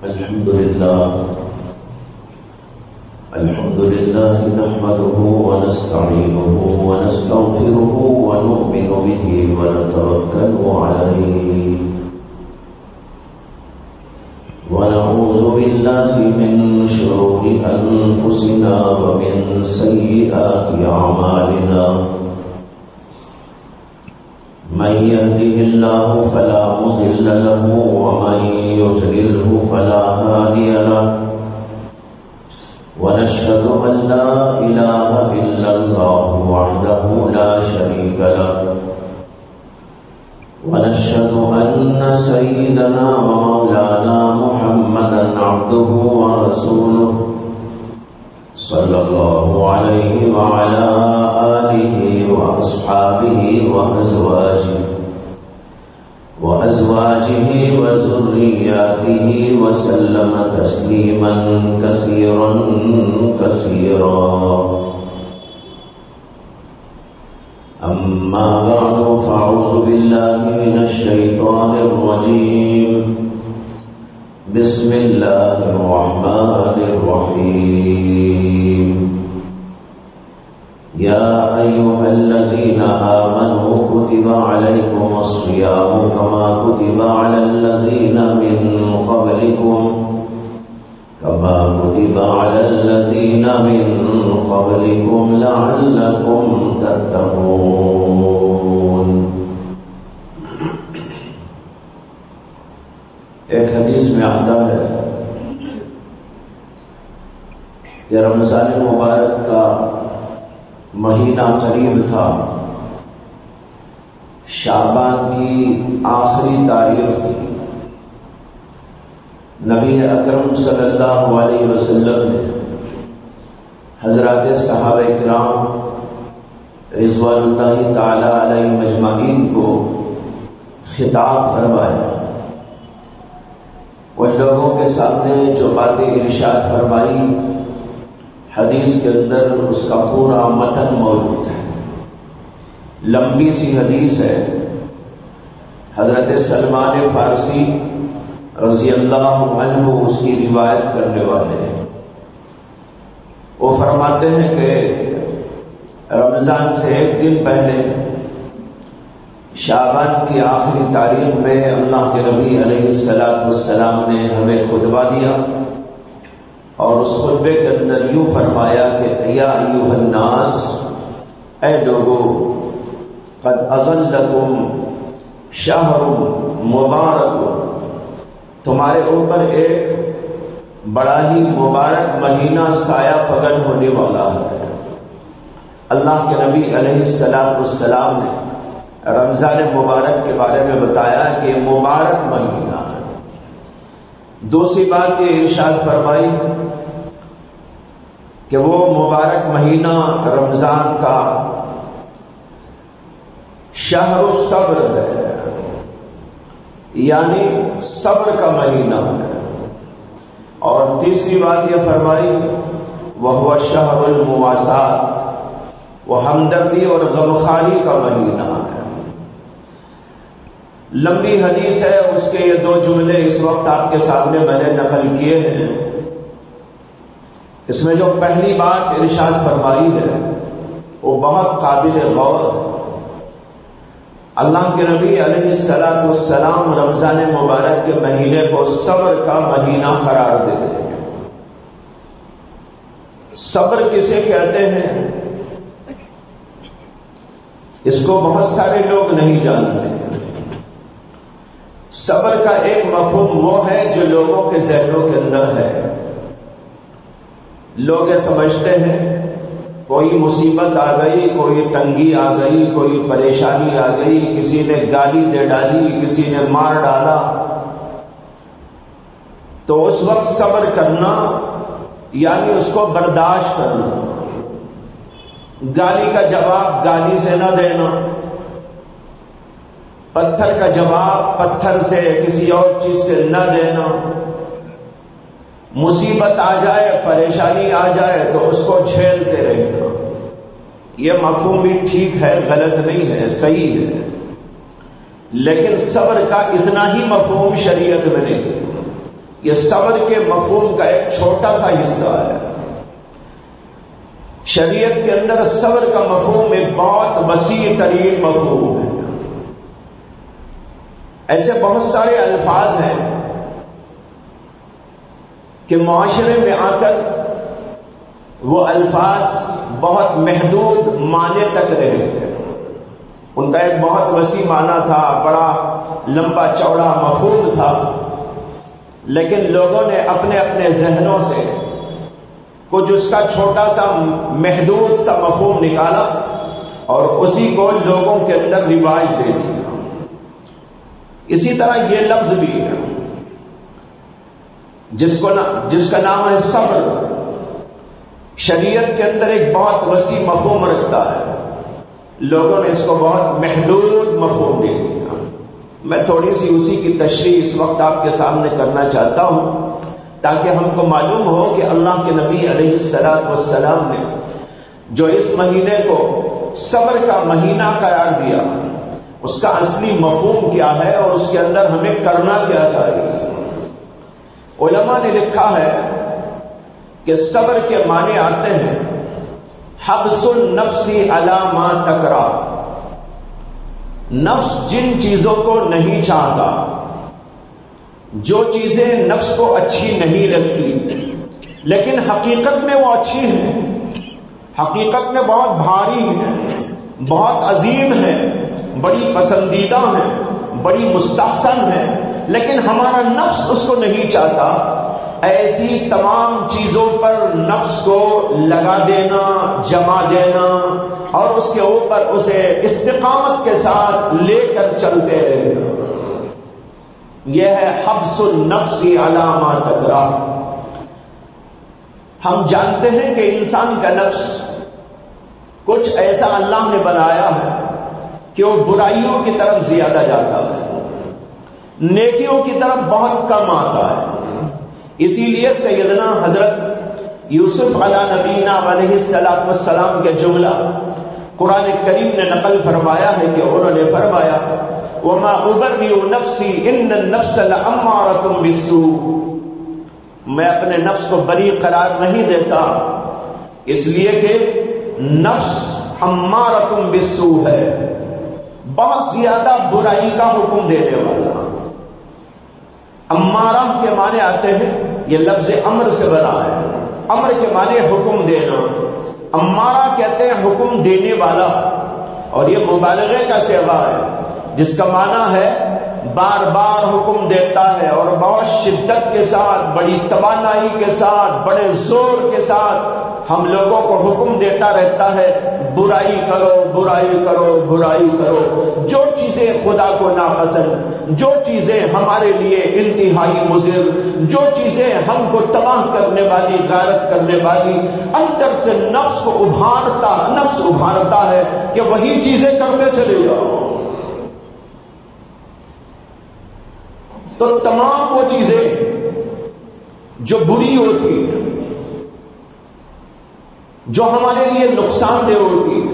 الحمد لله نحمده ونستعينه ونستغفره ونؤمن به ونتوكل عليه ونعوذ بالله من شرور أنفسنا ومن سيئات أعمالنا من يهده الله فلا مضل له ومن يضلله فلا هادي له ونشهد أن لا إله إلا الله وحده لا شريك له ونشهد أن سيدنا ومولانا محمدا عبده ورسوله صلى الله عليه وعلى آله وأصحابه وأزواجه وذرياته وسلم تسليما كثيرا أما بعد فأعوذ بالله من الشيطان الرجيم بسم الله الرحمن الرحيم يا أيها الذين آمنوا كتب عليكم الصيام كما كتب على الذين من قبلكم لعلكم تتقون. ایک حدیث میں آتا ہے کہ رمضان مبارک کا مہینہ قریب تھا، شعبان کی آخری تاریخ تھی. نبی اکرم صلی اللہ علیہ وسلم نے حضرات صحابہ کرام رضوان اللہ تعالی علیہ مجمعین کو خطاب فرمایا. ان لوگوں کے سامنے جو باتیں ارشاد فرمائی، حدیث کے اندر اس کا پورا متن موجود ہے. لمبی سی حدیث ہے. حضرت سلمان فارسی رضی اللہ عنہ اس کی روایت کرنے والے ہیں. وہ فرماتے ہیں کہ رمضان سے ایک دن پہلے شعبان کی آخری تاریخ میں اللہ کے نبی علیہ السلام نے ہمیں خطبہ دیا اور اس خطبے کے اندر یوں فرمایا کہ یا ایھا الناس، اے لوگو، قد اظلکم شہر مبارک، تمہارے اوپر ایک بڑا ہی مبارک مہینہ سایہ فگن ہونے والا ہے. اللہ کے نبی علیہ السلام نے رمضان مبارک کے بارے میں بتایا کہ یہ مبارک مہینہ ہے. دوسری بات یہ ارشاد فرمائی کہ وہ مبارک مہینہ رمضان کا شہر الصبر ہے، یعنی صبر کا مہینہ ہے. اور تیسری بات یہ فرمائی وہو شہر المواسات، وہ ہمدردی اور غمخواری کا مہینہ ہے. لمبی حدیث ہے، اس کے یہ دو جملے اس وقت آپ کے سامنے میں نے نقل کیے ہیں. اس میں جو پہلی بات ارشاد فرمائی ہے وہ بہت قابل غور. اللہ کے نبی علیہ السلام رمضان مبارک کے مہینے کو صبر کا مہینہ قرار دیتے ہیں. صبر کسے کہتے ہیں اس کو بہت سارے لوگ نہیں جانتے. صبر کا ایک مفہوم وہ ہے جو لوگوں کے ذہنوں کے اندر ہے. لوگ یہ سمجھتے ہیں کوئی مصیبت آ گئی، کوئی تنگی آ گئی، کوئی پریشانی آ گئی، کسی نے گالی دے ڈالی، کسی نے مار ڈالا، تو اس وقت صبر کرنا یعنی اس کو برداشت کرنا. گالی کا جواب گالی سے نہ دینا، پتھر کا جواب پتھر سے کسی اور چیز سے نہ دینا. مصیبت آ جائے، پریشانی آ جائے تو اس کو جھیلتے رہنا. یہ مفہوم بھی ٹھیک ہے، غلط نہیں ہے، صحیح ہے. لیکن صبر کا اتنا ہی مفہوم شریعت میں نہیں. یہ صبر کے مفہوم کا ایک چھوٹا سا حصہ ہے. شریعت کے اندر صبر کا مفہوم ایک بہت وسیع ترین مفہوم ہے. ایسے بہت سارے الفاظ ہیں کہ معاشرے میں آ کر وہ الفاظ بہت محدود معنی تک رہے تھے. ان کا ایک بہت وسیع معنی تھا، بڑا لمبا چوڑا مفہوم تھا، لیکن لوگوں نے اپنے اپنے ذہنوں سے کچھ اس کا چھوٹا سا محدود سا مفہوم نکالا اور اسی کو لوگوں کے اندر رواج دے دیا. اسی طرح یہ لفظ بھی ہے جس کا نام ہے صبر. شریعت کے اندر ایک بہت وسیع مفہوم رکھتا ہے، لوگوں نے اس کو بہت محدود مفہوم دے دیا. میں تھوڑی سی اسی کی تشریح اس وقت آپ کے سامنے کرنا چاہتا ہوں تاکہ ہم کو معلوم ہو کہ اللہ کے نبی علیہ الصلوۃ والسلام نے جو اس مہینے کو صبر کا مہینہ قرار دیا اس کا اصلی مفہوم کیا ہے اور اس کے اندر ہمیں کرنا کیا چاہیے. علماء نے لکھا ہے کہ صبر کے معنی آتے ہیں حبس النفس علی ما تکرہ. نفس جن چیزوں کو نہیں چاہتا، جو چیزیں نفس کو اچھی نہیں لگتی لیکن حقیقت میں وہ اچھی ہیں، حقیقت میں بہت بھاری ہیں، بہت عظیم ہیں، بڑی پسندیدہ ہیں، بڑی مستحسن ہیں، لیکن ہمارا نفس اس کو نہیں چاہتا. ایسی تمام چیزوں پر نفس کو لگا دینا، جما دینا اور اس کے اوپر اسے استقامت کے ساتھ لے کر چلتے رہنا، یہ ہے حبس النفس علی ما تکرہ. ہم جانتے ہیں کہ انسان کا نفس کچھ ایسا اللہ نے بنایا ہے کہ وہ برائیوں کی طرف زیادہ جاتا ہے، نیکیوں کی طرف بہت کم آتا ہے. اسی لیے سیدنا حضرت یوسف علیہ نبینا علیہ الصلوۃ والسلام کے جملہ قرآن کریم نے نقل فرمایا ہے کہ انہوں نے فرمایا وما ابرئ نفسی ان النفس لامارۃ بالسوء. میں اپنے نفس کو بری قرار نہیں دیتا اس لیے کہ نفس امارۃ بالسوء ہے، بہت زیادہ برائی کا حکم دینے والا. امارہ کے معنی آتے ہیں، یہ لفظ امر سے بنا ہے. امر کے معنی حکم دینا، امارہ کہتے ہیں حکم دینے والا، اور یہ مبالغے کا صیغہ ہے جس کا معنی ہے بار بار حکم دیتا ہے اور بہت شدت کے ساتھ، بڑی توانائی کے ساتھ، بڑے زور کے ساتھ ہم لوگوں کو حکم دیتا رہتا ہے برائی کرو، برائی کرو، برائی کرو. جو چیزیں خدا کو ناپسند، جو چیزیں ہمارے لیے انتہائی مضر، جو چیزیں ہم کو تباہ کرنے والی، غارت کرنے والی، اندر سے نفس کو ابھارتا ہے کہ وہی چیزیں کرتے چلے جاؤ. تو تمام وہ چیزیں جو بری ہوتی ہیں، جو ہمارے لیے نقصان دہ ہوتی ہے،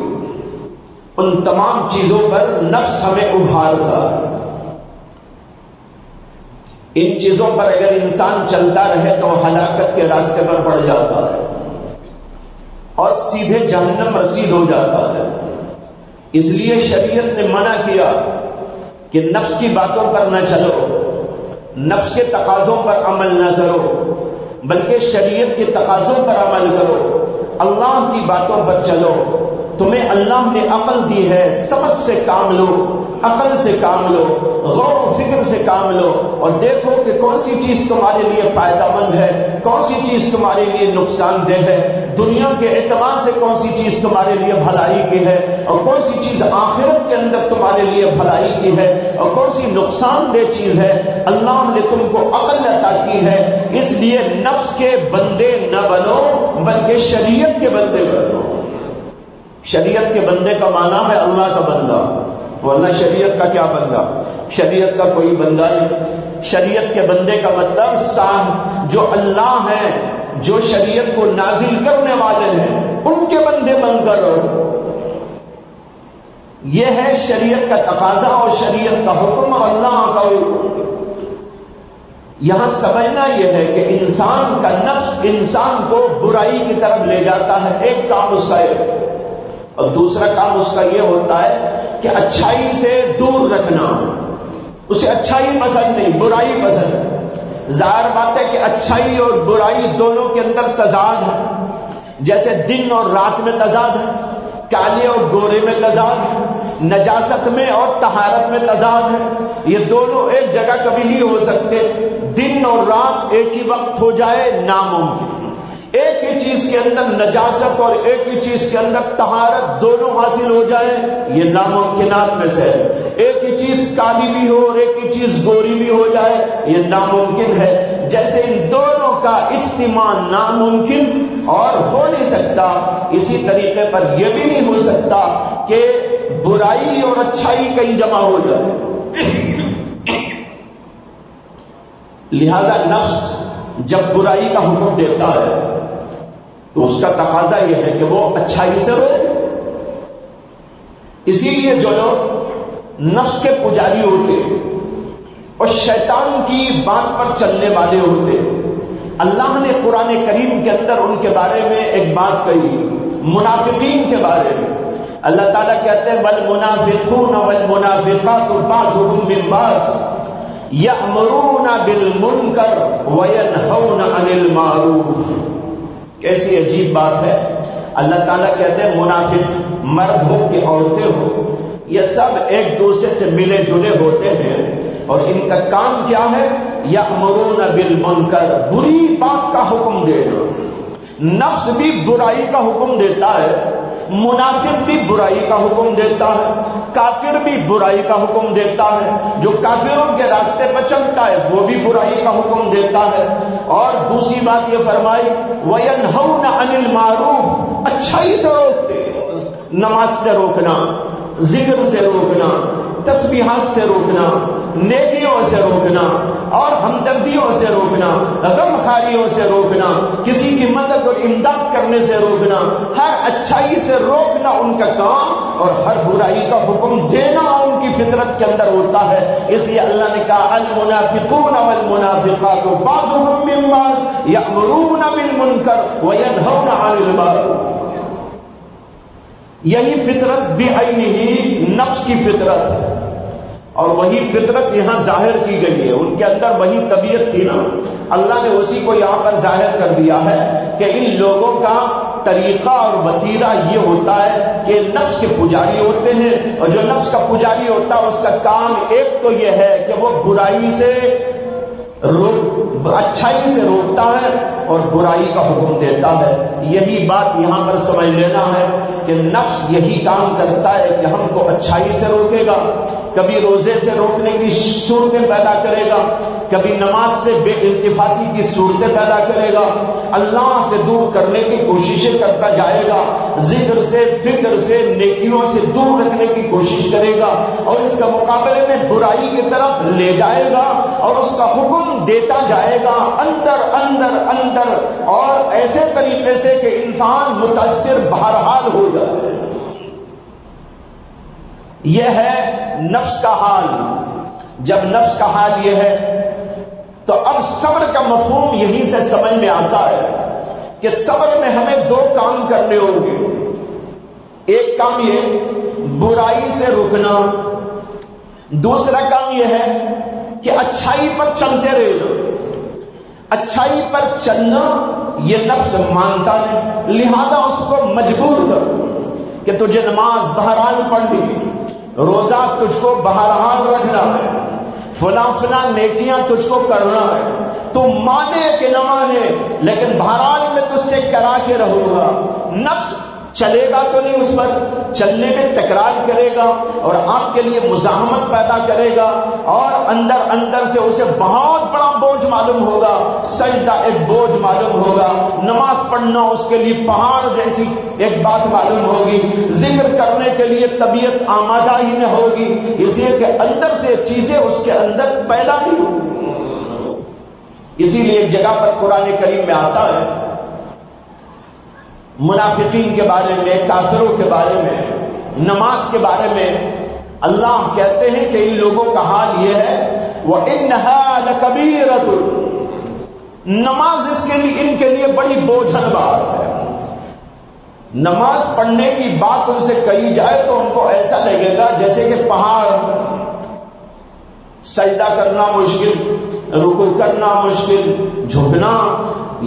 ان تمام چیزوں پر نفس ہمیں ابھارتا ہے. ان چیزوں پر اگر انسان چلتا رہے تو ہلاکت کے راستے پر پڑ جاتا ہے اور سیدھے جہنم رسید ہو جاتا ہے. اس لیے شریعت نے منع کیا کہ نفس کی باتوں پر نہ چلو، نفس کے تقاضوں پر عمل نہ کرو، بلکہ شریعت کے تقاضوں پر عمل کرو، اللہ کی باتوں پر چلو. تمہیں اللہ نے عقل دی ہے، سمجھ سے کام لو، عقل سے کام لو، غور و فکر سے کام لو اور دیکھو کہ کون سی چیز تمہارے لیے فائدہ مند ہے، کون سی چیز تمہارے لیے نقصان دہ ہے، دنیا کے اعتبار سے کون سی چیز تمہارے لیے بھلائی کی ہے اور کون سی چیز آخرت کے اندر تمہارے لیے بھلائی کی ہے اور کون سی نقصان دہ چیز ہے. اللہ نے تم کو عقل عطا کی ہے، اس لیے نفس کے بندے نہ بنو بلکہ شریعت کے بندے بنو. شریعت کے بندے کا معنی ہے اللہ کا بندہ، ورنہ شریعت کا کیا بندہ؟ شریعت کا کوئی بندہ نہیں. شریعت کے بندے کا مطلب صاحب جو اللہ ہیں، جو شریعت کو نازل کرنے والے ہیں، ان کے بندے بن کر رہو. یہ ہے شریعت کا تقاضا اور شریعت کا حکم اور اللہ کا حکم. یہاں سمجھنا یہ ہے کہ انسان کا نفس انسان کو برائی کی طرف لے جاتا ہے، ایک کام اس کا ہے، اور دوسرا کام اس کا یہ ہوتا ہے کہ اچھائی سے دور رکھنا، اسے اچھائی پسند نہیں، برائی پسند ہے۔ ظاہر بات ہے کہ اچھائی اور برائی دونوں کے اندر تضاد ہے، جیسے دن اور رات میں تضاد ہے، کالے اور گورے میں تضاد ہے، نجاست میں اور طہارت میں تضاد ہے۔ یہ دونوں ایک جگہ کبھی نہیں ہو سکتے، دن اور رات ایک ہی وقت ہو جائے ناممکن، ایک ہی چیز کے اندر نجاست اور ایک ہی چیز کے اندر طہارت دونوں حاصل ہو جائے، یہ ناممکنات میں سے ہے۔ ایک ہی چیز کالی بھی ہو اور ایک ہی چیز گوری بھی ہو جائے، یہ ناممکن ہے۔ جیسے ان دونوں کا اجتماع ناممکن اور ہو نہیں سکتا، اسی طریقے پر یہ بھی نہیں ہو سکتا کہ برائی اور اچھائی کہیں جمع ہو جائے۔ لہذا نفس جب برائی کا حکم دیتا ہے تو اس کا تقاضا یہ ہے کہ وہ اچھائی سے روکے۔ اسی لیے جو لوگ نفس کے پجاری ہوتے اور شیطان کی بات پر چلنے والے ہوتے، اللہ نے قرآن کریم کے اندر ان کے بارے میں ایک بات کہی، منافقین کے بارے میں۔ اللہ تعالیٰ کہتے ہیں والمنافقون والمنافقات بعضهم من بعض یأمرون بالمنکر وینہون عن المعروف۔ کیسی عجیب بات ہے، اللہ تعالیٰ کہتے ہیں منافق مرد ہو کہ عورتیں ہو، یہ سب ایک دوسرے سے ملے جلے ہوتے ہیں، اور ان کا کام کیا ہے؟ یأمرون بالمنکر، بری بات کا حکم دینا۔ نفس بھی برائی کا حکم دیتا ہے، منافق بھی برائی کا حکم دیتا ہے، کافر بھی برائی کا حکم دیتا ہے، جو کافروں کے راستے پر چلتا ہے وہ بھی برائی کا حکم دیتا ہے۔ اور دوسری بات یہ فرمائی وَيَنْهَوْنَ عَنِ الْمَعْرُوفِ، اچھائی سے روکتے، نماز سے روکنا، ذکر سے روکنا، تسبیحات سے روکنا، نیکیوں سے روکنا اور ہمدردیوں سے روکنا، غمخاریوں سے روکنا، کسی کی مدد اور امداد کرنے سے روکنا، ہر اچھائی سے روکنا ان کا کام، اور ہر برائی کا حکم دینا ان کی فطرت کے اندر ہوتا ہے۔ اس لیے اللہ نے کہا المنافقون والمنافقات بعضهم من بعض یأمرون بالمنکر وینہون عن المعروف۔ یہی فطرت بعینہ نفس کی فطرت ہے، اور وہی فطرت یہاں ظاہر کی گئی ہے، ان کے اندر وہی طبیعت تھی نا، اللہ نے اسی کو یہاں پر ظاہر کر دیا ہے کہ ان لوگوں کا طریقہ اور وتیرہ یہ ہوتا ہے کہ نفس کے پجاری ہوتے ہیں، اور جو نفس کا پجاری ہوتا ہے اس کا کام ایک تو یہ ہے کہ وہ برائی سے اچھائی سے روکتا ہے اور برائی کا حکم دیتا ہے۔ یہی بات یہاں پر سمجھ لینا ہے کہ نفس یہی کام کرتا ہے کہ ہم کو اچھائی سے روکے گا، کبھی روزے سے روکنے کی صورتیں پیدا کرے گا، کبھی نماز سے بے التفاتی کی صورتیں پیدا کرے گا، اللہ سے دور کرنے کی کوششیں کرتا جائے گا، ذکر سے فکر سے نیکیوں سے دور رکھنے کی کوشش کرے گا، اور اس کا مقابلے میں برائی کی طرف لے جائے گا اور اس کا حکم دیتا جائے گا اندر اندر اندر، اور ایسے طریقے سے کہ انسان متاثر بہرحال ہو جائے۔ یہ ہے نفس کا حال۔ جب نفس کا حال یہ ہے تو اب صبر کا مفہوم یہیں سے سمجھ میں آتا ہے کہ صبر میں ہمیں دو کام کرنے ہوں گے۔ ایک کام یہ برائی سے رکنا، دوسرا کام یہ ہے کہ اچھائی پر چلتے رہنا۔ اچھائی پر چلنا یہ نفس مانتا ہے، لہذا اس کو مجبور کر کہ تجھے نماز بہرحال پڑھنی، روزہ تجھ کو بہرحال رکھنا ہے، فلاں فلاں نیکیاں تجھ کو کرنا ہے، تو مانے کہ نہ مانے لیکن بہرحال میں تجھ سے کرا کے رہوں گا۔ نفس چلے گا تو نہیں، اس پر چلنے میں تکرار کرے گا اور آپ کے لیے مزاحمت پیدا کرے گا، اور اندر اندر سے اسے بہت بڑا بوجھ معلوم ہوگا، سجدہ ایک بوجھ معلوم ہوگا، نماز پڑھنا اس کے لیے پہاڑ جیسی ایک بات معلوم ہوگی، ذکر کرنے کے لیے طبیعت آمادہ ہی نہ ہوگی، اس لیے کہ اندر سے چیزیں اس کے اندر پیدا نہیں ہوگی۔ اسی لیے ایک جگہ پر قرآن کریم میں آتا ہے منافقین کے بارے میں، کافروں کے بارے میں، نماز کے بارے میں، اللہ کہتے ہیں کہ ان لوگوں کا حال یہ ہے وَإِنَّهَا لَكَبِيرَةٌ، نماز ان کے لیے بڑی بوجھل بات ہے. نماز پڑھنے کی بات ان سے کہی جائے تو ان کو ایسا لگے گا جیسے کہ پہاڑ. سجدہ کرنا مشکل، رکوع کرنا مشکل، جھکنا،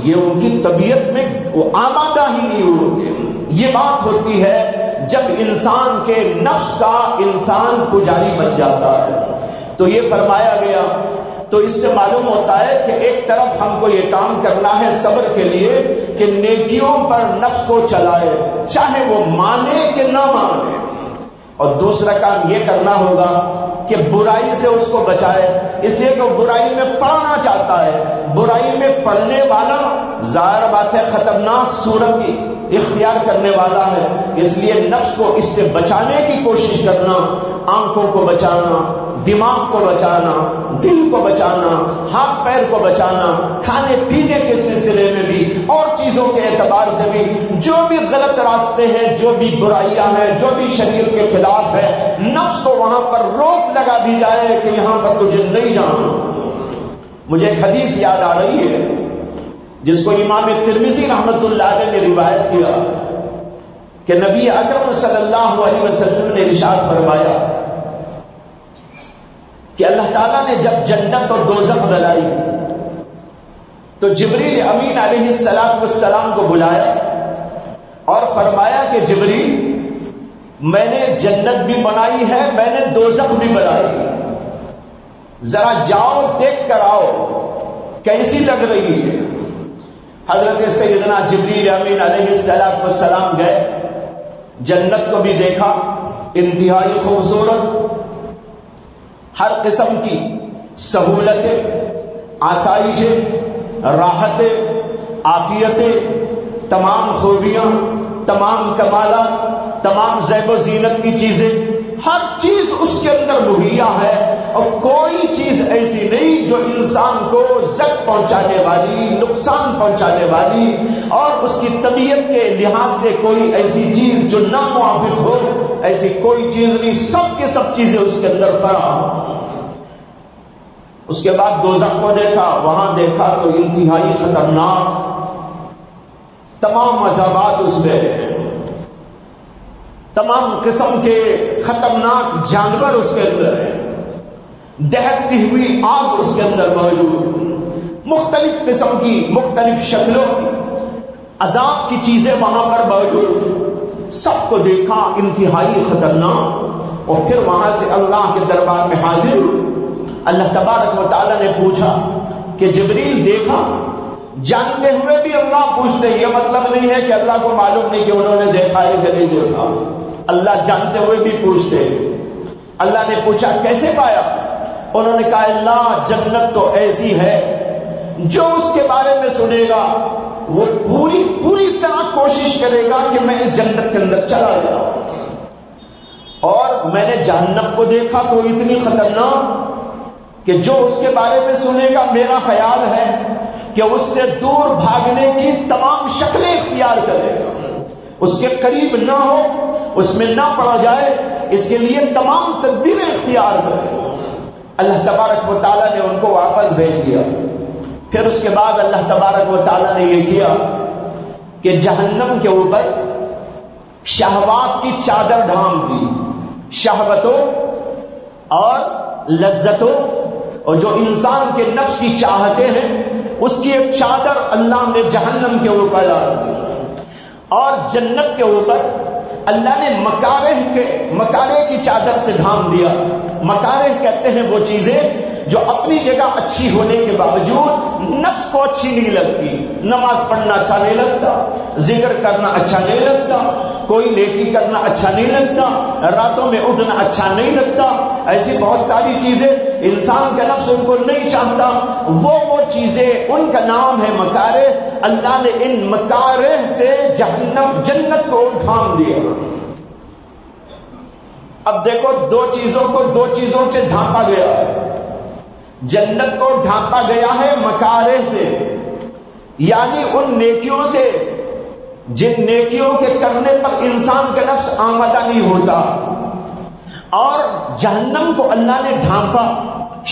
یہ ان کی طبیعت میں وہ آمادہ ہی نہیں ہوگی. یہ بات ہوتی ہے جب انسان کے نفس کا انسان پجاری بن جاتا ہے. تو یہ فرمایا گیا. تو اس سے معلوم ہوتا ہے کہ ایک طرف ہم کو یہ کام کرنا ہے صبر کے لیے کہ نیکیوں پر نفس کو چلائے، چاہے وہ مانے کہ نہ مانے. اور دوسرا کام یہ کرنا ہوگا کہ برائی سے اس کو بچائے، اس لیے کہ برائی میں پڑھنا چاہتا ہے. برائی میں پڑھنے والا ظاہر بات ہے خطرناک صورت کی اختیار کرنے والا ہے. اس لیے نفس کو اس سے بچانے کی کوشش کرنا، آنکھوں کو بچانا، دماغ کو بچانا، دل کو بچانا، ہاتھ پیر کو بچانا، کھانے پینے کے سلسلے میں بھی اور چیزوں کے اعتبار سے بھی جو بھی غلط راستے ہیں، جو بھی برائیاں ہیں، جو بھی شریعت کے خلاف ہے، نفس کو وہاں پر روک لگا دی جائے کہ یہاں پر تجھے نہیں جانا. مجھے ایک حدیث یاد آ رہی ہے جس کو امام ترمذی رحمۃ اللہ علیہ نے روایت کیا کہ نبی اکرم صلی اللہ علیہ وسلم نے ارشاد فرمایا کہ اللہ تعالیٰ نے جب جنت اور دوزخ بنائی تو جبریل امین علیہ السلام کو بلایا اور فرمایا کہ جبریل، میں نے جنت بھی بنائی ہے، میں نے دوزخ بھی بنائی، ذرا جاؤ دیکھ کر آؤ کیسی لگ رہی ہے. حضرت سیدنا جبریل امین علیہ السلام گئے، جنت کو بھی دیکھا، انتہائی خوبصورت، ہر قسم کی سہولتیں، آسائشیں، راحتیں، عافیتیں، تمام خوبیاں، تمام کمالات، تمام زیب و زینت کی چیزیں، ہر چیز اس کے اندر مہیا ہے. اور کوئی چیز ایسی نہیں جو انسان کو زخم پہنچانے والی، نقصان پہنچانے والی، اور اس کی طبیعت کے لحاظ سے کوئی ایسی چیز جو ناموافق ہو، ایسی کوئی چیز نہیں. سب کے سب چیزیں اس کے اندر فراہم. اس کے بعد دوزخ کو دیکھا، وہاں دیکھا تو انتہائی خطرناک تمام عذابات اس میں، تمام قسم کے خطرناک جانور اس کے اندر ہیں، دہکتی ہوئی آگ اس کے اندر موجود، مختلف قسم کی، مختلف شکلوں کی عذاب کی چیزیں وہاں پر موجود. سب کو دیکھا، انتہائی خطرناک. اور پھر وہاں سے اللہ کے دربار میں حاضر، اللہ تبارک و تعالیٰ نے پوچھا کہ جبریل دیکھا؟ جانتے ہوئے بھی اللہ پوچھتے. یہ مطلب نہیں ہے کہ اللہ کو معلوم نہیں کہ انہوں نے دیکھا ہے کہ نہیں دیکھا، اللہ جانتے ہوئے بھی پوچھتے. اللہ نے پوچھا کیسے پایا؟ انہوں نے کہا اللہ جنت تو ایسی ہے جو اس کے بارے میں سنے گا وہ پوری طرح کوشش کرے گا کہ میں اس جنت کے اندر چلا جاؤں. اور میں نے جہنم کو دیکھا تو اتنی خطرناک کہ جو اس کے بارے میں سنے گا میرا خیال ہے کہ اس سے دور بھاگنے کی تمام شکلیں اختیار کرے گا، اس کے قریب نہ ہو، اس میں نہ پڑا جائے، اس کے لیے تمام تدبیریں اختیار کرے. اللہ تبارک و تعالیٰ نے ان کو واپس بھیج دیا. پھر اس کے بعد اللہ تبارک و تعالیٰ نے یہ کیا کہ جہنم کے اوپر شہوات کی چادر ڈھانپ دی. شہوتوں اور لذتوں اور جو انسان کے نفس کی چاہتے ہیں اس کی ایک چادر اللہ نے جہنم کے اوپر ڈال دی. اور جنت کے اوپر اللہ نے مکارہ کی چادر سے ڈھانپ دیا. مکارہ کہتے ہیں وہ چیزیں جو اپنی جگہ اچھی ہونے کے باوجود نفس کو اچھی نہیں لگتی. نماز پڑھنا اچھا نہیں لگتا، ذکر کرنا اچھا نہیں لگتا، کوئی نیکی کرنا اچھا نہیں لگتا، راتوں میں اٹھنا اچھا نہیں لگتا. ایسی بہت ساری چیزیں انسان کا نفس ان کو نہیں چاہتا. وہ چیزیں ان کا نام ہے مکارہ. اللہ نے ان مکارہ سے جنت کو ڈھانپ دیا. اب دیکھو دو چیزوں سے ڈھانپا گیا ہے. جنت کو ڈھانپا گیا ہے مکارہ سے، یعنی ان نیکیوں سے جن نیکیوں کے کرنے پر انسان کا نفس آمادہ نہیں ہوتا، اور جہنم کو اللہ نے ڈھانپا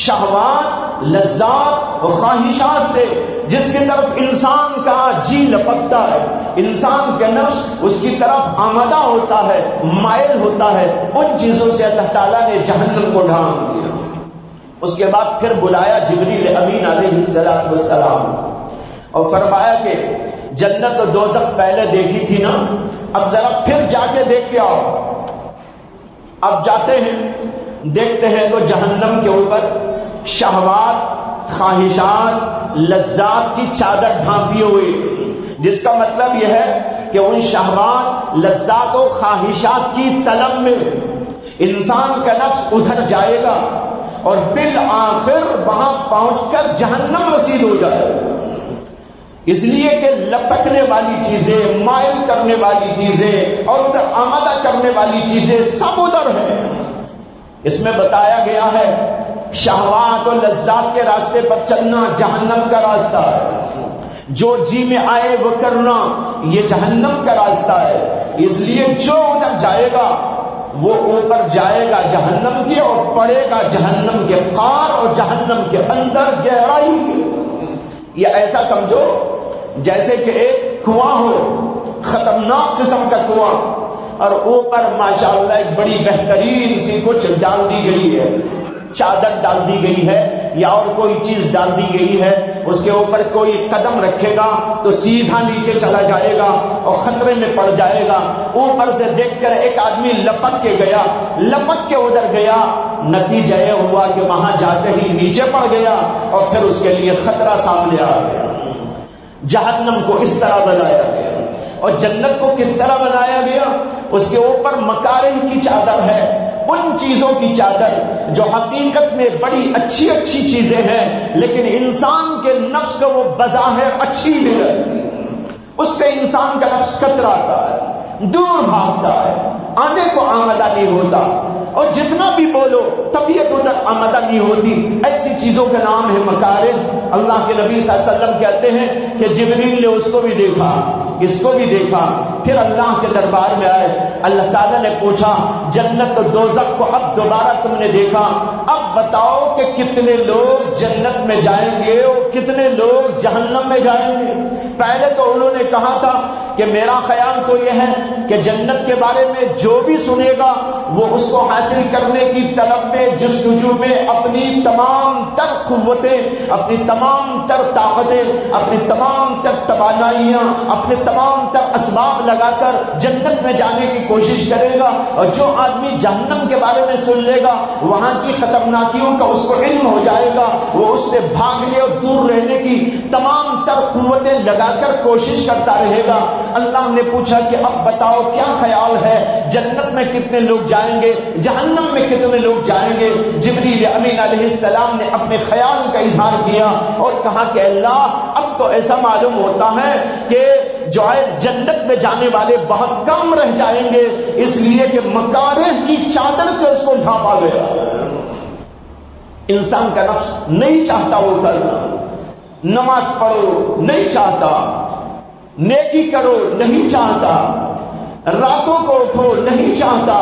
شہوات، لذات اور خواہشات سے، جس کی طرف انسان کا جی لپکتا ہے، انسان کے نفس اس کی طرف آمادہ ہوتا ہے، مائل ہوتا ہے، ان چیزوں سے اللہ تعالیٰ نے جہنم کو ڈھانپ دیا۔ اس کے بعد پھر بلایا جبریل امین علیہ السلام اور فرمایا کہ جنت و دوزخ پہلے دیکھی تھی نا، اب ذرا پھر جا کے دیکھ کے آؤ۔ اب جاتے ہیں، دیکھتے ہیں تو جہنم کے اوپر شہوات، خواہشات، لذات کی چادر ڈھانپی ہوئی، جس کا مطلب یہ ہے کہ ان شہوات، لذات و خواہشات کی طلب میں انسان کا نفس ادھر جائے گا اور بالآخر وہاں پہنچ کر جہنم رسید ہو جائے گا۔ اس لیے کہ لپکنے والی چیزیں، مائل کرنے والی چیزیں اور ادھر آمادہ کرنے والی چیزیں سب ادھر ہیں۔ اس میں بتایا گیا ہے شہوات اور لذات کے راستے پر چلنا جہنم کا راستہ ہے، جو جی میں آئے وہ کرنا یہ جہنم کا راستہ ہے۔ اس لیے جو ادھر جائے گا وہ اوپر جائے گا جہنم کی اور پڑے گا جہنم کے قعر اور جہنم کے اندر گہرائی۔ یہ ایسا سمجھو جیسے کہ ایک کنواں ہو، خطرناک قسم کا کنواں، اور اوپر ماشاءاللہ ایک بڑی بہترین سی کچھ ڈال دی گئی ہے، چادر ڈال دی گئی ہے یا اور کوئی چیز ڈال دی گئی ہے، اس کے اوپر کوئی قدم رکھے گا تو سیدھا نیچے چلا جائے گا اور خطرے میں پڑ جائے گا۔ اوپر سے دیکھ کر ایک آدمی لپک کے گیا، لپک کے ادھر گیا، نتیجہ یہ ہوا کہ وہاں جاتے ہی نیچے پڑ گیا اور پھر اس کے لیے خطرہ سامنے آ گیا۔ جہنم کو اس طرح بنایا گیا اور جنت کو کس طرح بنایا گیا؟ اس کے اوپر مکارہ کی چادر ہے، ان چیزوں کی چادر جو حقیقت میں بڑی اچھی اچھی چیزیں ہیں، لیکن انسان کے نفس کو وہ بظاہر اچھی نہیں لگتی، اس سے انسان کا نفس کتراتا ہے، دور بھاگتا ہے، آنے کو آمادہ نہیں ہوتا، اور جتنا بھی بولو طبیعت ادھر آمادہ نہیں ہوتی۔ ایسی چیزوں کا نام ہے مکارہ۔ اللہ کے نبی صلی اللہ علیہ وسلم کہتے ہیں کہ جبریل نے اس کو بھی دیکھا، اس کو بھی دیکھا، پھر اللہ کے دربار میں آئے، اللہ تعالیٰ نے پوچھا جنت و دوزخ کو اب دوبارہ تم نے دیکھا، اب بتاؤ کہ کتنے لوگ جنت میں جائیں گے اور کتنے لوگ جہنم میں جائیں گے؟ پہلے تو انہوں نے کہا تھا کہ میرا خیال تو یہ ہے کہ جنت کے بارے میں جو بھی سنے گا وہ اس کو حاصل کرنے کی طلب میں، جستجو میں اپنی تمام تر قوتیں، اپنی تمام تر طاقتیں، اپنی تمام تر توانائیاں، اپنے تمام تر اسباب لگا کر جنت میں جانے کی کوشش کرے گا، اور جو آدمی جہنم کے بارے میں سن لے گا وہاں کی خطرناکیوں کا اس کو علم ہو جائے گا، وہ اس سے بھاگنے اور دور رہنے کی تمام تر قوتیں لگا کر کوشش کرتا رہے گا۔ اللہ نے پوچھا کہ اب بتاؤ کیا خیال ہے، جنت میں کتنے لوگ جائیں گے، جہنم میں کتنے لوگ جائیں گے؟ جبریل امین علیہ السلام نے اپنے خیال کا اظہار کیا اور کہا کہ اللہ اب تو ایسا معلوم ہوتا ہے کہ جو ہے جنت میں جانے والے بہت کم رہ جائیں گے، اس لیے کہ مکارہ کی چادر سے اس کو ڈھانپا گیا۔ انسان کا نفس نہیں چاہتا وہ کرنا، نماز پڑھو نہیں چاہتا، نیکی کرو نہیں چاہتا، راتوں کو اٹھو نہیں چاہتا،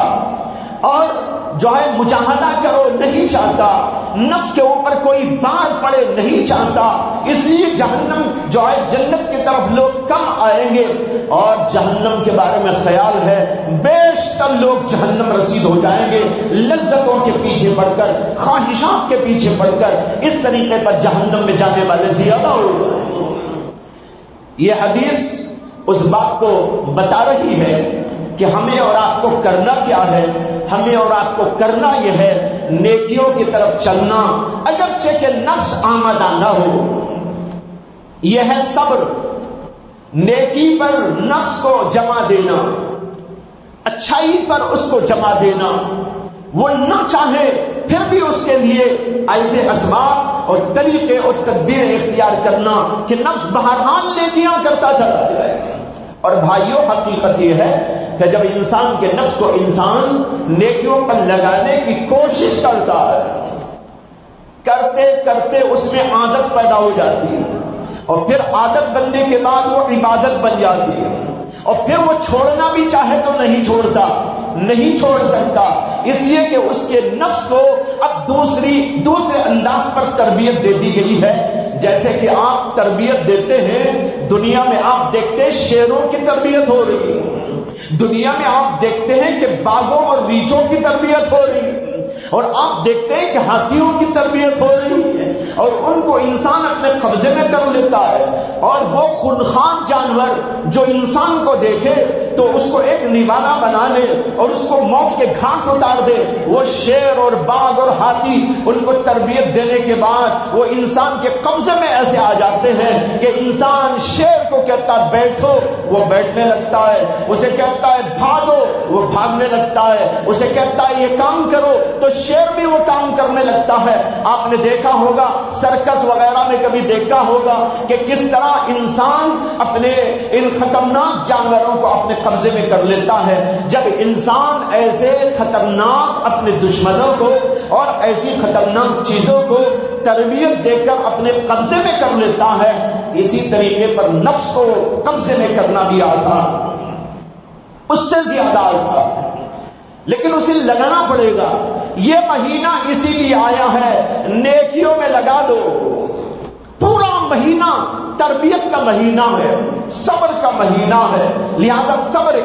اور جو ہے مجاہدہ کرو نہیں چاہتا، نفس کے اوپر کوئی بار پڑے نہیں چاہتا، اس لیے جہنم جو ہے جنت کی طرف لوگ کم آئیں گے، اور جہنم کے بارے میں خیال ہے بیشتر لوگ جہنم رسید ہو جائیں گے، لذتوں کے پیچھے پڑھ کر، خواہشات کے پیچھے پڑھ کر، اس طریقے پر جہنم میں جانے والے زیادہ ہو گئے۔ یہ حدیث اس بات کو بتا رہی ہے کہ ہمیں اور آپ کو کرنا کیا ہے۔ ہمیں اور آپ کو کرنا یہ ہے نیکیوں کی طرف چلنا، اگرچہ کہ نفس آمادہ نہ ہو۔ یہ ہے صبر، نیکی پر نفس کو جمع دینا، اچھائی پر اس کو جمع دینا، وہ نہ چاہے پھر بھی اس کے لیے ایسے اسباب اور طریقے اور تدبیر اختیار کرنا کہ نفس بہرحال نیکیاں کرتا چلا جائے۔ اور بھائیوں حقیقت یہ ہے کہ جب انسان کے نفس کو انسان نیکیوں پر لگانے کی کوشش کرتا ہے، کرتے کرتے اس میں عادت پیدا ہو جاتی ہے، اور پھر عادت بننے کے بعد وہ عبادت بن جاتی ہے، اور پھر وہ چھوڑنا بھی چاہے تو نہیں چھوڑتا، نہیں چھوڑ سکتا، اس لیے کہ اس کے نفس کو اب دوسرے انداز پر تربیت دے دی گئی ہے. جیسے کہ آپ تربیت دیتے ہیں دنیا میں، آپ دیکھتے ہیں شیروں کی تربیت ہو رہی ہے، دنیا میں آپ دیکھتے ہیں کہ باغوں اور ریچھوں کی تربیت ہو رہی ہے، اور آپ دیکھتے ہیں کہ ہاتھیوں کی تربیت ہو رہی ہے، اور ان کو انسان اپنے قبضے میں کر لیتا ہے. اور وہ خونخوار جانور جو انسان کو دیکھے تو اس کو ایک نوالا بنا لے اور اس کو موت کے گھاٹ اتار دے، وہ شیر اور باغ اور ہاتھی ان کو تربیت دینے کے بعد وہ انسان کے قبضے میں ایسے آ جاتے ہیں کہ انسان شیر کو کہتا ہے بیٹھو، وہ بیٹھنے لگتا ہے، اسے کہتا ہے بھاگو، وہ بھاگنے لگتا ہے، اسے کہتا ہے یہ کام کرو تو شیر بھی وہ کام کرنے لگتا ہے. آپ نے دیکھا ہوگا سرکس وغیرہ میں کبھی دیکھا ہوگا کہ کس طرح انسان اپنے ان خطرناک جانوروں کو اپنے قبضے میں کر لیتا ہے. جب انسان ایسے خطرناک اپنے دشمنوں کو اور ایسی خطرناک چیزوں کو تربیت دے کر اپنے قبضے میں کر لیتا ہے، اسی طریقے پر نفس کو قبضے میں کرنا بھی آسان، اس سے زیادہ آسان، لیکن اسے لگانا پڑے گا. یہ مہینہ اسی لیے آیا ہے نیکیوں میں لگا دو. پورا مہینہ تربیت کا مہینہ ہے، صبر کا مہینہ ہے، لہذا صبر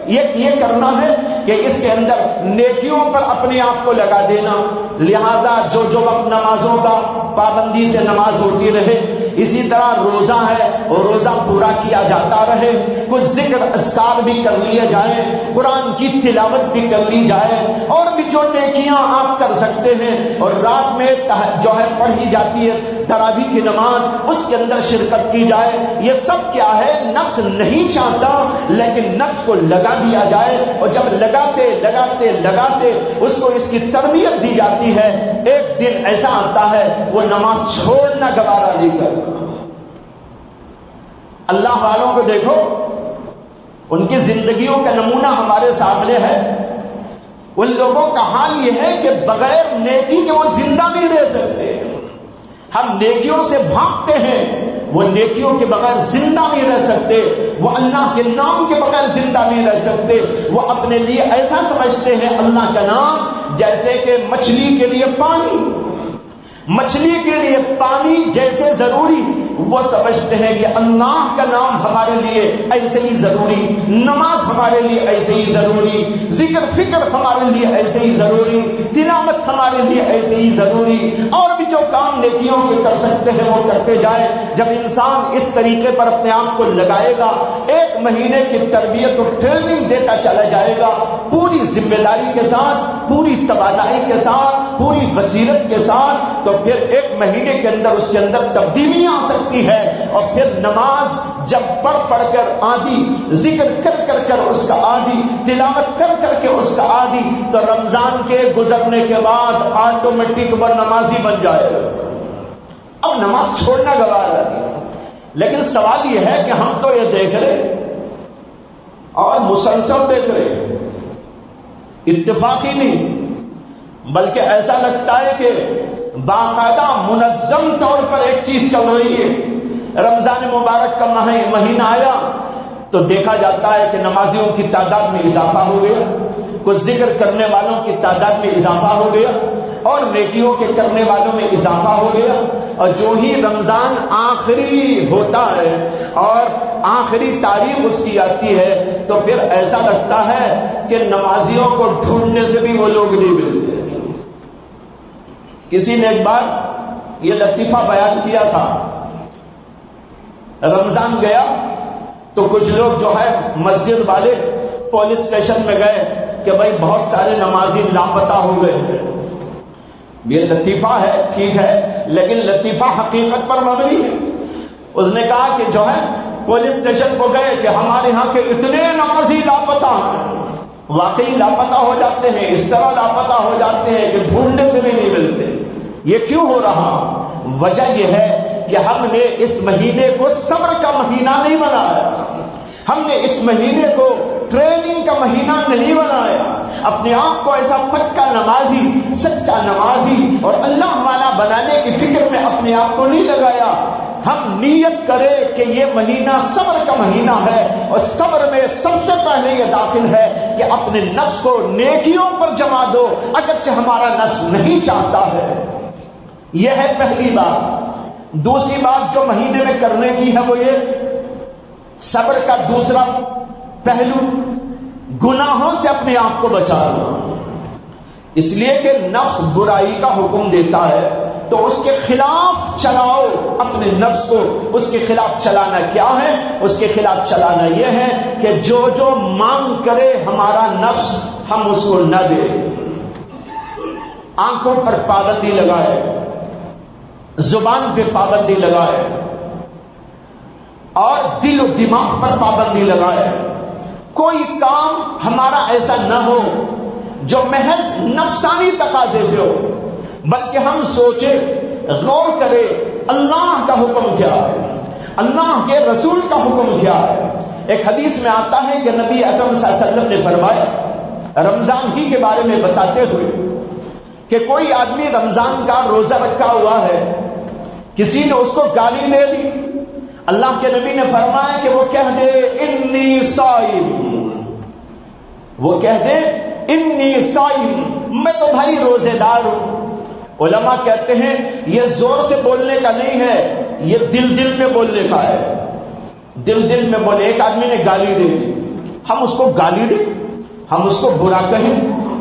یہ کرنا ہے کہ اس کے اندر نیکیوں پر اپنے آپ کو لگا دینا. لہذا جو وقت نمازوں کا پابندی سے نماز ہوتی رہے، اسی طرح روزہ ہے اور روزہ پورا کیا جاتا رہے، کچھ ذکر اذکار بھی کر لیے جائیں، قرآن کی تلاوت بھی کر لی جائے، اور بھی جو نیکیاں آپ کر سکتے ہیں. اور رات میں جو ہے پڑھی جاتی ہے تراویح کی نماز، اس کے اندر شرکت کی جائے. یہ سب کیا ہے؟ نفس نہیں چاہتا لیکن نفس کو لگا دیا جائے، اور جب لگاتے لگاتے لگاتے اس کو اس کی تربیت دی جاتی ہے، ایک دن ایسا آتا ہے وہ نماز چھوڑنا گوارا نہیں کرتا. اللہ والوں کو دیکھو، ان کی زندگیوں کا نمونہ ہمارے سامنے ہے. ان لوگوں کا حال یہ ہے کہ بغیر نیکی کے وہ زندہ نہیں رہ سکتے. ہم نیکیوں سے بھاگتے ہیں، وہ نیکیوں کے بغیر زندہ نہیں رہ سکتے، وہ اللہ کے نام کے بغیر زندہ نہیں رہ سکتے. وہ اپنے لیے ایسا سمجھتے ہیں اللہ کا نام جیسے کہ مچھلی کے لیے پانی، مچھلی کے لیے پانی جیسے ضروری، وہ سمجھتے ہیں کہ اللہ کا نام ہمارے لیے ایسے ہی ضروری، نماز ہمارے لیے ایسے ہی ضروری، ذکر فکر ہمارے لیے ایسے ہی ضروری، تلاوت ہمارے لیے ایسے ہی ضروری، اور بھی جو کام نیکیوں کے کر سکتے ہیں وہ کرتے جائیں. جب انسان اس طریقے پر اپنے آپ کو لگائے گا، ایک مہینے کی تربیت اور ٹریننگ دیتا چلا جائے گا، پوری ذمہ داری کے ساتھ، پوری توانائی کے ساتھ، پوری بصیرت کے ساتھ، تو پھر ایک مہینے کے اندر اس کے اندر تبدیلیاں آ سکتی ہے. اور پھر نماز جب پڑھ کر آدھی، ذکر کر کر اس کا آدھی، تلاوت کر کے اس کا آدھی، تو رمضان کے گزرنے کے بعد آٹومیٹک وہ نمازی بن جائے گا. اب نماز چھوڑنا گوارا نہیں. لیکن سوال یہ ہے کہ ہم تو یہ دیکھ رہے اور مسلسل دیکھ رہے، اتفاقی نہیں، بلکہ ایسا لگتا ہے کہ باقاعدہ منظم طور پر ایک چیز چل رہی ہے. رمضان مبارک کا مہینہ آیا تو دیکھا جاتا ہے کہ نمازیوں کی تعداد میں اضافہ ہو گیا، کچھ ذکر کرنے والوں کی تعداد میں اضافہ ہو گیا، اور نیکیوں کے کرنے والوں میں اضافہ ہو گیا. اور جو ہی رمضان آخری ہوتا ہے اور آخری تاریخ اس کی آتی ہے تو پھر ایسا لگتا ہے کہ نمازیوں کو ڈھونڈنے سے بھی وہ لوگ نہیں ملتے. کسی نے ایک بار یہ لطیفہ بیان کیا تھا، رمضان گیا تو کچھ لوگ جو ہے مسجد والے پولیس اسٹیشن میں گئے کہ بھائی بہت سارے نمازی لاپتہ ہو گئے. یہ لطیفہ ہے، ٹھیک ہے، لیکن لطیفہ حقیقت پر مبنی ہے. اس نے کہا کہ جو ہے پولیس اسٹیشن کو گئے کہ ہمارے ہاں کے اتنے نمازی لاپتہ ہیں. واقعی لاپتہ ہو جاتے ہیں، اس طرح لاپتہ ہو جاتے ہیں کہ ڈھونڈنے سے بھی نہیں ملتے. یہ کیوں ہو رہا؟ وجہ یہ ہے کہ ہم نے اس مہینے کو صبر کا مہینہ نہیں بنایا، ہم نے اس مہینے کو ٹریننگ کا مہینہ نہیں بنایا. اپنے آپ کو ایسا پکا نمازی، سچا نمازی اور اللہ والا بنانے کی فکر میں اپنے آپ کو نہیں لگایا. ہم نیت کرے کہ یہ مہینہ صبر کا مہینہ ہے، اور صبر میں سب سے پہلے یہ داخل ہے کہ اپنے نفس کو نیکیوں پر جما دو اگرچہ ہمارا نفس نہیں چاہتا ہے. یہ ہے پہلی بات. دوسری بات جو مہینے میں کرنے کی ہے وہ یہ صبر کا دوسرا پہلو گناہوں سے اپنے آپ کو بچانا. اس لیے کہ نفس برائی کا حکم دیتا ہے تو اس کے خلاف چلاؤ اپنے نفس کو. اس کے خلاف چلانا کیا ہے؟ اس کے خلاف چلانا یہ ہے کہ جو جو مانگ کرے ہمارا نفس ہم اس کو نہ دے. آنکھوں پر پابندی لگائے، زبان پہ پابندی لگائے اور دل و دماغ پر پابندی لگائے. کوئی کام ہمارا ایسا نہ ہو جو محض نفسانی تقاضے سے ہو، بلکہ ہم سوچے، غور کرے اللہ کا حکم کیا ہے، اللہ کے رسول کا حکم کیا ہے. ایک حدیث میں آتا ہے کہ نبی اکرم صلی اللہ علیہ وسلم نے فرمایا رمضان ہی کے بارے میں بتاتے ہوئے کہ کوئی آدمی رمضان کا روزہ رکھا ہوا ہے، کسی نے اس کو گالی دے دی، اللہ کے نبی نے فرمایا کہ وہ کہہ دے انی صائم، وہ کہہ دے انی صائم، میں تو بھائی روزے دار ہوں. علماء کہتے ہیں یہ زور سے بولنے کا نہیں ہے، یہ دل دل میں بولنے کا ہے. دل دل میں بولے. ایک آدمی نے گالی دے دی، ہم اس کو گالی دیں، ہم اس کو برا کہیں،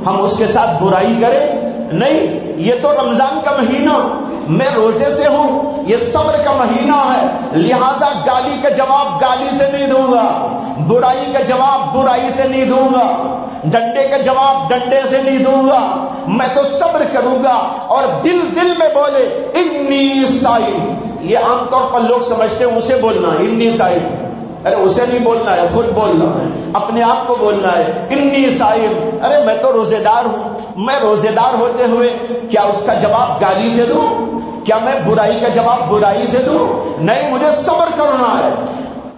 ہم اس کے ساتھ برائی کریں؟ نہیں. یہ تو رمضان کا مہینہ، میں روزے سے ہوں، یہ صبر کا مہینہ ہے، لہذا گالی کا جواب گالی سے نہیں دوں گا، برائی کا جواب برائی سے نہیں دوں گا، ڈنڈے کا جواب ڈنڈے سے نہیں دوں گا. میں تو صبر کروں گا. اور دل دل میں بولے انی صائم. یہ عام طور پر لوگ سمجھتے ہیں اسے بولنا انی صائم. ارے اسے نہیں بولنا ہے، خود بولنا ہے، اپنے آپ کو بولنا ہے انی صائم. ارے میں تو روزے دار ہوں، میں روزے دار ہوتے ہوئے کیا اس کا جواب گالی سے دوں؟ کیا میں برائی کا جواب برائی سے دوں؟ نہیں، مجھے صبر کرنا ہے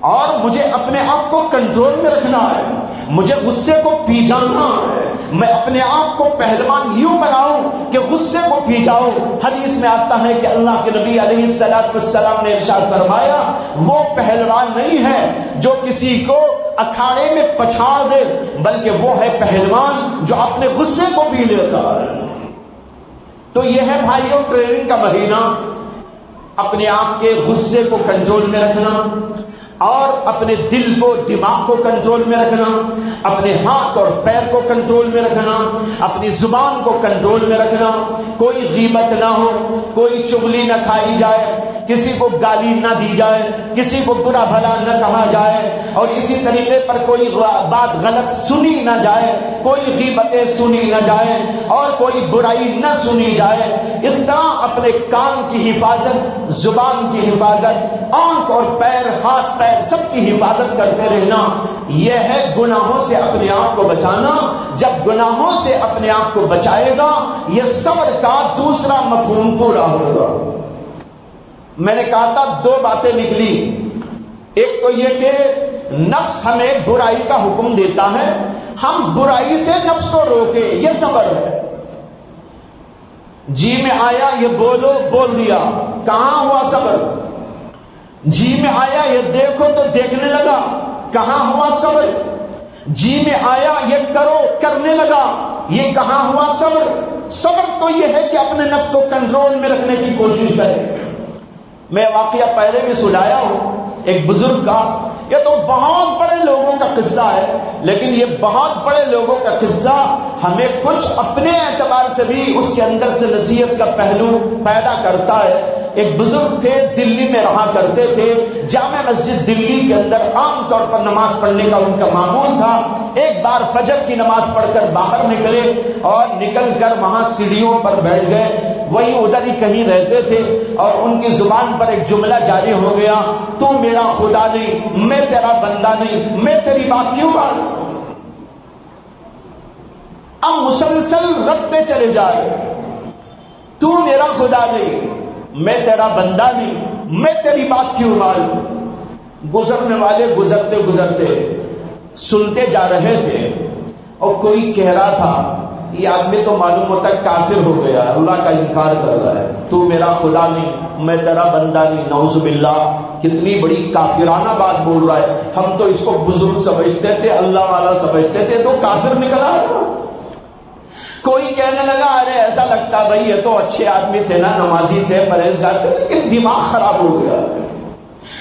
اور مجھے اپنے آپ کو کنٹرول میں رکھنا ہے، مجھے غصے کو پی جانا ہے. میں اپنے آپ کو پہلوان یوں بناؤں کہ غصے کو پی جاؤں. حدیث میں آتا ہے کہ اللہ کے نبی علیہ السلام نے ارشاد فرمایا وہ پہلوان نہیں ہے جو کسی کو اکھاڑے میں پچھاڑ دے، بلکہ وہ ہے پہلوان جو اپنے غصے کو پی لیتا ہے. تو یہ ہے بھائیوں ٹریننگ کا مہینہ. اپنے آپ کے غصے کو کنٹرول میں رکھنا اور اپنے دل کو دماغ کو کنٹرول میں رکھنا، اپنے ہاتھ اور پیر کو کنٹرول میں رکھنا، اپنی زبان کو کنٹرول میں رکھنا. کوئی غیبت نہ ہو، کوئی چغلی نہ کھائی جائے، کسی کو گالی نہ دی جائے، کسی کو برا بھلا نہ کہا جائے، اور اسی طریقے پر کوئی بات غلط سنی نہ جائے، کوئی غیبتیں سنی نہ جائے اور کوئی برائی نہ سنی جائے. اس طرح اپنے کان کی حفاظت، زبان کی حفاظت، آنکھ اور پیر، ہاتھ پیر سب کی حفاظت کرتے رہنا. یہ ہے گناہوں سے اپنے آپ کو بچانا. جب گناہوں سے اپنے آپ کو بچائے گا یہ صبر کا دوسرا مفہوم پورا ہوگا. میں نے کہا تھا دو باتیں نکلی. ایک تو یہ کہ نفس ہمیں برائی کا حکم دیتا ہے، ہم برائی سے نفس کو روکے، یہ صبر ہے. جی میں آیا یہ بولو، بول دیا، کہاں ہوا صبر؟ جی میں آیا یہ دیکھو تو دیکھنے لگا، کہاں ہوا صبر؟ جی میں آیا یہ کرو، کرنے لگا، یہ کہاں ہوا صبر؟ صبر تو یہ ہے کہ اپنے نفس کو کنٹرول میں رکھنے کی کوشش کرے. میں واقعہ پہلے بھی سنایا ہوں ایک بزرگ کا. یہ تو بہت بڑے لوگوں کا قصہ ہے، لیکن یہ بہت بڑے لوگوں کا قصہ ہمیں کچھ اپنے اعتبار سے بھی اس کے اندر سے نصیحت کا پہلو پیدا کرتا ہے. ایک بزرگ تھے، دلی میں رہا کرتے تھے. جامع مسجد دلی کے اندر عام طور پر نماز پڑھنے کا ان کا معمول تھا. ایک بار فجر کی نماز پڑھ کر باہر نکلے اور نکل کر وہاں سیڑھیوں پر بیٹھ گئے. وہی ادھر ہی کہیں رہتے تھے اور ان کی زبان پر ایک جملہ جاری ہو گیا، تو میرا خدا نہیں، میں تیرا بندہ نہیں، میں تیری بات کیوں مانوں؟ اب مسلسل رکھتے چلے جائے، تو میرا خدا نہیں، میں تیرا بندہ نہیں، میں تیری بات کیوں مانوں؟ گزرنے والے گزرتے گزرتے سنتے جا رہے تھے اور کوئی کہہ رہا تھا یہ آدمی تو معلوم ہوتا ہے کافر ہو گیا، اللہ کا انکار کر رہا ہے، تو میرا خدا نہیں، میں تیرا بندہ نہیں، نعوذ باللہ، کتنی بڑی کافرانہ بات بول رہا ہے۔ ہم تو اس کو بزرگ سمجھتے تھے، اللہ والا سمجھتے تھے، تو کافر نکلا ہے۔ کوئی کہنے لگا ارے ایسا لگتا بھائی یہ تو اچھے آدمی تھے نا، نمازی تھے، پرہیزگار تھے، لیکن دماغ خراب ہو گیا،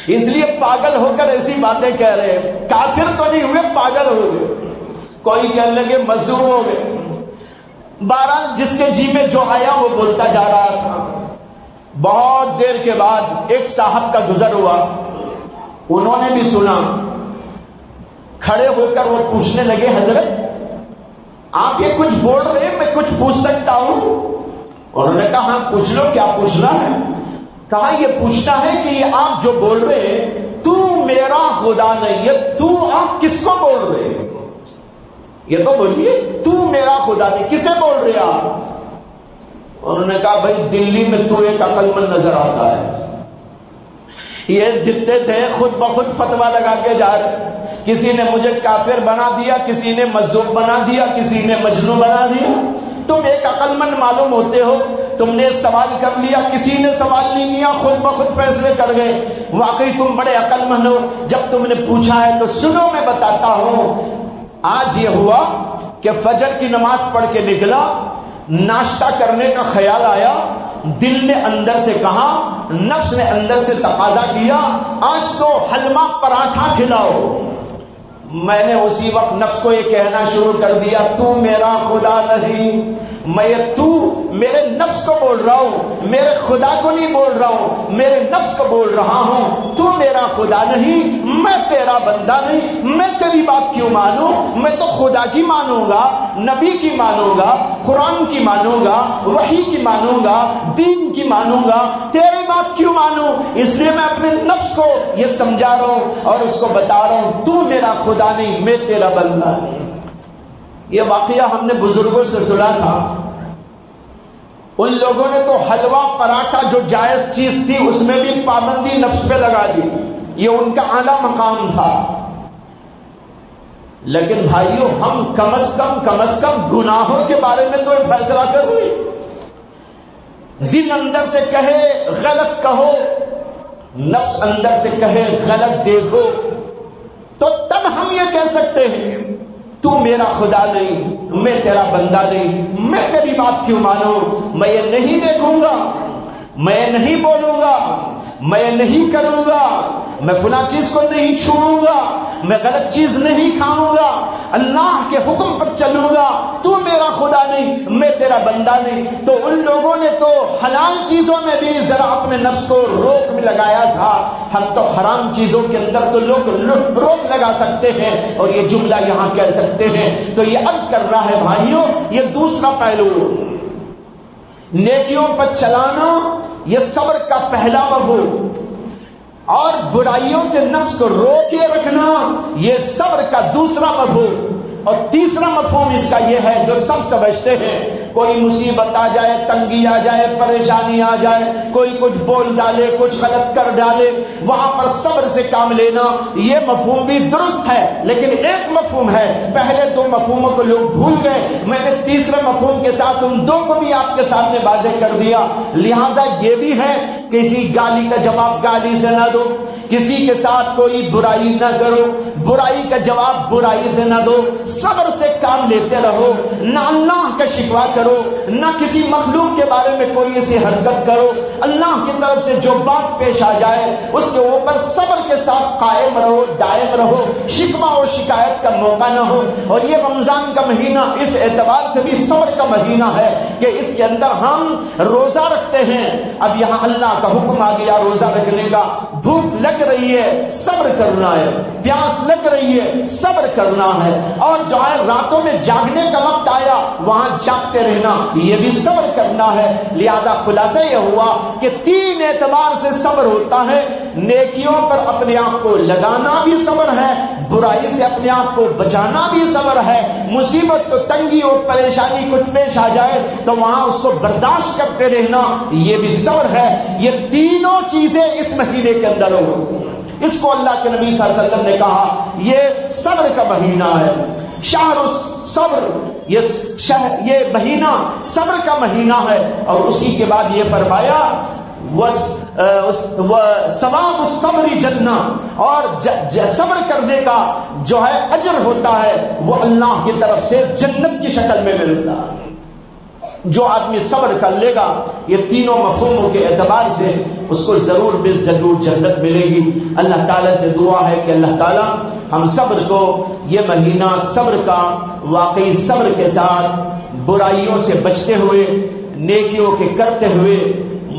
اس لیے پاگل ہو کر ایسی باتیں کہہ رہے ہیں۔ کافر تو نہیں ہوئے، پاگل ہو گئے۔ کوئی کہنے لگے مظلوم ہو گئے۔ بہرحال جس کے جی میں جو آیا وہ بولتا جا رہا تھا۔ بہت دیر کے بعد ایک صاحب کا گزر ہوا، انہوں نے بھی سنا، کھڑے ہو کر وہ پوچھنے لگے حضرت آپ یہ کچھ بول رہے ہیں، میں کچھ پوچھ سکتا ہوں؟ انہوں نے کہا ہاں پوچھ لو، کیا پوچھنا ہے؟ کہا یہ پوچھنا ہے کہ یہ آپ جو بول رہے ہیں تو میرا خدا نہیں ہے، تو آپ کس کو بول رہے ہیں؟ یہ تو بولیے، تو میرا خدا نہیں، کسے بول رہے آپ؟ انہوں نے کہا بھائی دلی میں تو ایک عقل مند نظر آتا ہے۔ یہ جتنے تھے خود بخود فتویٰ لگا کے جا رہے، کسی نے مجھے کافر بنا دیا، کسی نے مجذوب بنا دیا، کسی نے مجنون بنا دیا۔ تم ایک عقل مند معلوم ہوتے ہو، تم نے سوال کر لیا، کسی نے سوال نہیں کیا، خود بخود فیصلے کر گئے، واقعی تم بڑے عقل مند ہو۔ جب تم نے پوچھا ہے تو سنو میں بتاتا ہوں۔ آج یہ ہوا کہ فجر کی نماز پڑھ کے نکلا، ناشتہ کرنے کا خیال آیا، دل نے اندر سے کہا، نفس نے اندر سے تقاضا کیا آج تو حلوہ پراٹھا کھلاؤ۔ میں نے اسی وقت نفس کو یہ کہنا شروع کر دیا تو میرا خدا نہیں، میں تو میرے نفس کو بول رہا ہوں، میرے خدا کو نہیں بول رہا ہوں، میرے نفس کو بول رہا ہوں تو میرا خدا نہیں، میں تیرا بندہ نہیں، میں تیری بات کیوں مانوں؟ میں تو خدا کی مانوں گا، نبی کی مانوں گا، قرآن کی مانوں گا، وحی کی مانوں گا، دین کی مانوں گا، تیری بات کیوں مانوں؟ اس لیے میں اپنے نفس کو یہ سمجھا رہا ہوں اور اس کو بتا رہا ہوں تو میرا خدا نہیں، میں تیرا بندہ نہیں۔ یہ واقعہ ہم نے بزرگوں سے سنا تھا، ان لوگوں نے تو حلوہ پراٹھا جو جائز چیز تھی اس میں بھی پابندی نفس پہ لگا دی، یہ ان کا اعلیٰ مقام تھا۔ لیکن بھائیو ہم کم از کم گناہوں کے بارے میں تو فیصلہ کرو، دل اندر سے کہے غلط کہو، نفس اندر سے کہے غلط دیکھو، تو تب ہم یہ کہہ سکتے ہیں تو میرا خدا نہیں، میں تیرا بندہ نہیں، میں تیری بات کیوں مانوں؟ میں یہ نہیں دیکھوں گا، میں نہیں بولوں گا، میں نہیں کروں گا، میں فلاں چیز کو نہیں چھوڑوں گا، میں غلط چیز نہیں کھاؤں گا، اللہ کے حکم پر چلوں گا، تو میرا خدا نہیں، میں تیرا بندہ نہیں۔ تو ان لوگوں نے تو حلال چیزوں میں بھی ذرا اپنے نفس کو روک میں لگایا تھا، ہم تو حرام چیزوں کے اندر تو لوگ روک لگا سکتے ہیں اور یہ جملہ یہاں کہہ سکتے ہیں۔ تو یہ عرض کر رہا ہے بھائیوں، یہ دوسرا پہلو، نیکیوں پر چلانا یہ صبر کا پہلا مفہوم، اور برائیوں سے نفس کو روکے رکھنا یہ صبر کا دوسرا مفہوم۔ اور تیسرا مفہوم اس کا یہ ہے جو سب سمجھتے ہیں، کوئی مصیبت آ جائے، تنگی آ جائے، پریشانی آ جائے، کوئی کچھ بول ڈالے، کچھ غلط کر ڈالے، وہاں پر صبر سے کام لینا، یہ مفہوم بھی درست ہے، لیکن ایک مفہوم ہے، پہلے دو مفہوموں کو لوگ بھول گئے، میں نے تیسرے مفہوم کے ساتھ ان دو کو بھی آپ کے سامنے واضح کر دیا۔ لہذا یہ بھی ہے کسی گالی کا جواب گالی سے نہ دو، کسی کے ساتھ کوئی برائی نہ کرو، برائی کا جواب برائی سے نہ دو، صبر سے کام لیتے رہو، نہ اللہ کا شکوہ کرو، نہ کسی مخلوق کے بارے میں کوئی ایسی حرکت کرو، اللہ کی طرف سے جو بات پیش آ جائے اس کے اوپر صبر کے ساتھ قائم رہو، دائم رہو، شکوہ اور شکایت کا موقع نہ ہو۔ اور یہ رمضان کا مہینہ اس اعتبار سے بھی صبر کا مہینہ ہے کہ اس کے اندر ہم روزہ رکھتے ہیں، اب یہاں اللہ کا حکم آ گیا روزہ رکھنے کا، بھوک لگ رہی ہے صبر کرنا ہے، پیاس لگ رہی ہے صبر کرنا ہے، اور جو ہے راتوں میں جاگنے کا وقت آیا وہاں جاگتے رہنا، یہ بھی صبر کرنا ہے۔ لہذا خلاصہ یہ ہوا کہ تین اعتبار سے صبر ہوتا ہے، نیکیوں پر اپنے آپ کو لگانا بھی صبر ہے، برائی سے اپنے آپ کو بچانا بھی صبر ہے، مصیبت تو تنگی اور پریشانی کچھ پیش آ جائے تو وہاں اس کو برداشت کرتے رہنا، یہ بھی صبر ہے۔ یہ تینوں چیزیں اس مہینے کے اندر ہو، اس کو اللہ کے نبی صلی اللہ علیہ وسلم نے کہا یہ صبر کا مہینہ ہے۔ شہر الصبر، یہ مہینہ صبر کا مہینہ ہے، اور اسی کے بعد یہ فرمایا ثواب الصبر جنہ، اور صبر کرنے کا جو ہے اجر ہوتا ہے وہ اللہ کی طرف سے جنت کی شکل میں ملتا ہے۔ جو آدمی صبر کر لے گا یہ تینوں مفہوموں کے اعتبار سے اس کو ضرور بے ضرور جنت ملے گی۔ اللہ تعالیٰ سے دعا ہے کہ اللہ تعالیٰ ہم صبر کو، یہ مہینہ صبر کا، واقعی صبر کے ساتھ برائیوں سے بچتے ہوئے، نیکیوں کے کرتے ہوئے،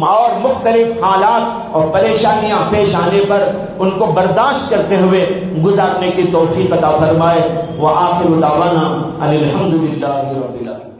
اور مختلف حالات اور پریشانیاں پیش آنے پر ان کو برداشت کرتے ہوئے گزارنے کی توفیق عطا فرمائے۔ وآخر دعوانا ان الحمد للہ رب العالمین۔